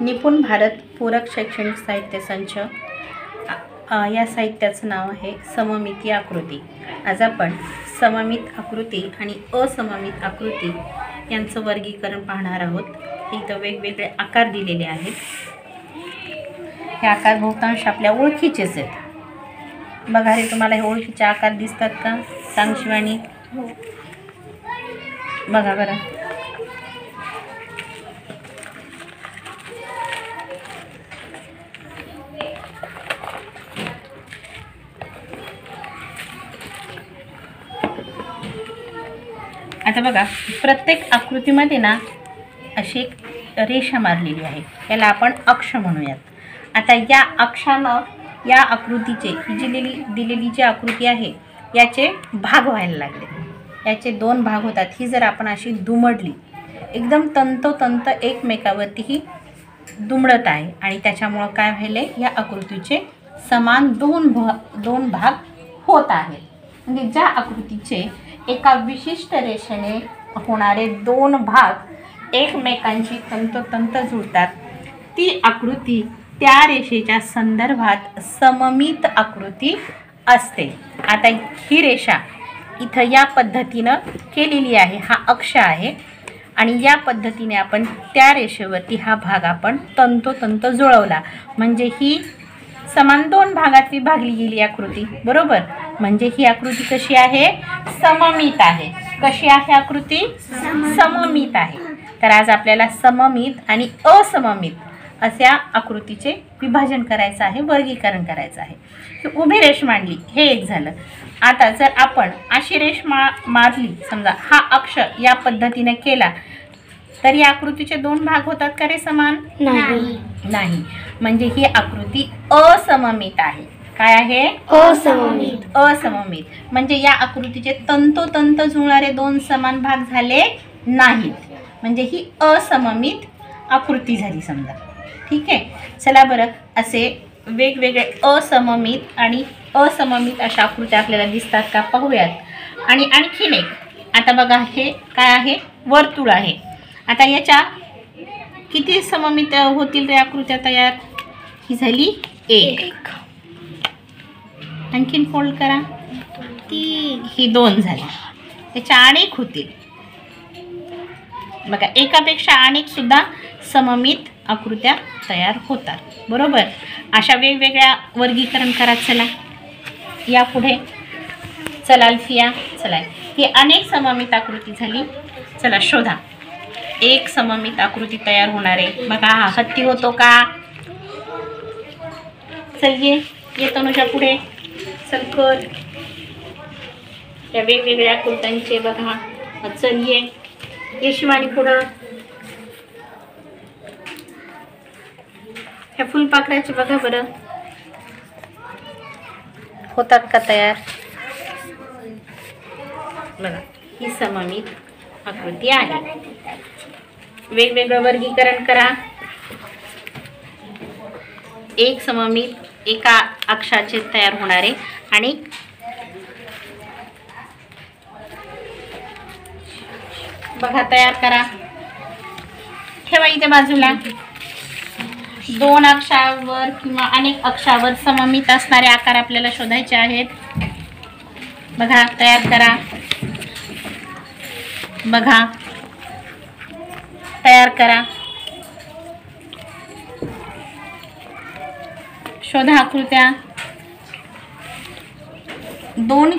निपुण भारत पूरक शैक्षणिक साहित्य संच या साहित्याचं नाव आहे सममिती आकृती। आज आपण सममित आकृती आणि असममित आकृती यांचं वर्गीकरण पाहणार आहोत। इथं वेगवेगळे आकार दिलेले आहेत। हे आकार बहुतांश आपल्या ओळखीचेच आहेत। बघा रे, तुम्हाला हे ओळखीचे आकार दिसतात का? सांग शिवानी। बघा बरं। आता बघा, प्रत्येक आकृतीमध्ये ना अशी एक रेषा मारलेली आहे, याला आपण अक्ष म्हणूयात। आता या अक्षानं या आकृतीचे दिलेली जी आकृती आहे याचे भाग व्हायला लागले। याचे दोन भाग होतात। ही जर आपण अशी दुमडली, एकदम तंतोतंत एकमेकावरती ही दुमडत आहे आणि त्याच्यामुळं काय व्हायले, या आकृतीचे समान दोन भाग होत आहेत। म्हणजे ज्या आकृतीचे एका विशिष्ट रेषेने होणारे दोन भाग एकमेकांशी तंतोतंत जुळतात, ती आकृती त्या रेषेच्या संदर्भात सममित आकृती असते। आता ही रेषा इथं या पद्धतीनं केलेली आहे, हा अक्ष आहे आणि या पद्धतीने आपण त्या रेषेवरती हा भाग आपण तंतोतंत जुळवला, म्हणजे ही समान दोन भागात विभागली गेली आकृती, बरोबर। म्हणजे ही आकृती कशी आहे? सममित आहे। कशी आहे आकृती? सममित आहे। तर आज आपल्याला सममित आणि असममित अशा आकृतीचे विभाजन करायचं आहे, वर्गीकरण करायचं आहे। उभी रेष मांडली, हे एक झालं। आता जर आपण अशी रेष मारली, समजा हा अक्ष या पद्धतीने केला, तर या आकृतीचे दोन भाग होतात का रे समान? नाही। म्हणजे ही आकृती असममित आहे। काय आहे? असममित। असममित म्हणजे या आकृतीचे तंतोतंत जुळणारे दोन समान भाग झाले नाहीत, म्हणजे ही असममित आकृती झाली समजा। ठीक आहे, चला बरं, असे वेगवेगळे असममित आणि असममित अशा आकृत्या आपल्याला दिसतात का पाहूयात। आणि आणखीन एक, आता बघा, हे काय आहे? वर्तुळ आहे। आता याच्या किती सममित होतील रे आकृत्या तयार? ही झाली एक। आणखीन फोल्ड करा, ही दोन झाली। त्याच्या अनेक होतील बघा, एकापेक्षा अनेक सुद्धा सममित आकृत्या तयार होतात, बरोबर। अशा वेगवेगळ्या वर्गीकरण करा। चला या पुढे, चला अल्फिया, चला ही अनेक सममित आकृती झाली। चला शोधा एक सममित आकृती तयार होणार आहे। बघा, हा हत्ती होतो का? चल ये तनुजा पुढे, चल कर या वेगवेगळ्या आकृत्यांचे। बघा, चल ये शिवानी पुढं। ह्या फुलपाखराचे बघा बरं, होतात का तयार? बघा, ही सममित आकृती आहे। वेगवेगळं वर्गीकरण करा। एक सममित एका अक्षाचे तयार होणारे आणि बघा तयार करा, ठेवा इथे बाजूला। दोन अक्षावर किंवा अनेक अक्षावर सममित असणारे आकार आपल्याला शोधायचे आहेत। बघा तयार करा, बघा तयार करा, शोधा आकृत्या। दोन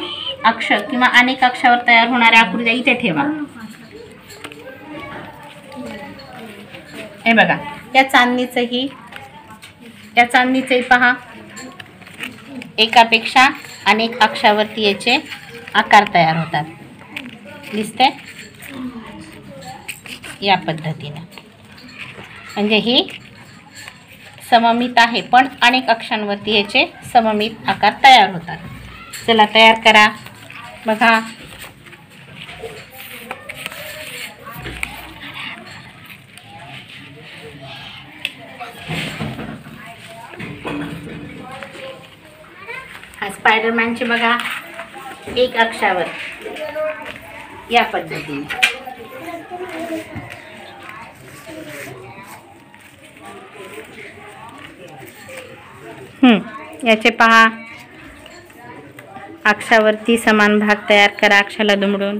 अक्ष किंवा अनेक अक्षावर तयार होणाऱ्या आकृत्या इथे ठेवा। हे बघा, या चांदणीचंही पहा, एकापेक्षा अनेक अक्षावरती याचे आकार तयार होतात, दिसते या पद्धतीने। म्हणजे ही सममित आहे, पण अनेक अक्षांवरती याचे सममित आकार तयार होतात। चला तयार करा, बघा हा स्पायडरमॅनचे बघा, एक अक्षावर या पद्धतीने याचे पहा, अक्षावरती समान भाग तयार करा अक्षाला दुमडून.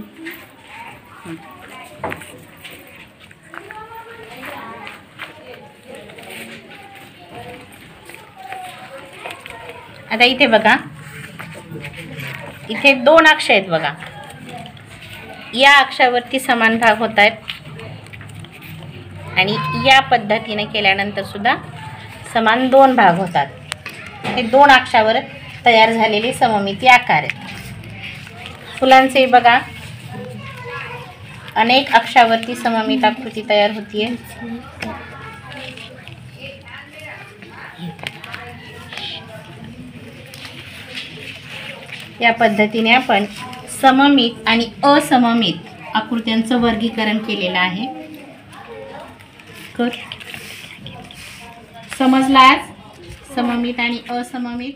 आता इथे बघा, इथे 2 अक्ष आहेत बघा. या अक्षावरती समान भाग होत आहेत आणि या पद्धतीने केल्यानंतर सुद्धा समान 2 भाग होतात. हे 2 अक्षावर तयार झालेले सममिती आकार आहेत. फुलांचे बघा, अनेक अक्षावरती सममित आकृती तयार होतीये. या पद्धतीने आपण सममित आणि असममित आकृत्यांचं वर्गीकरण केलेलं आहे. समजलाच सममित आणि असममित.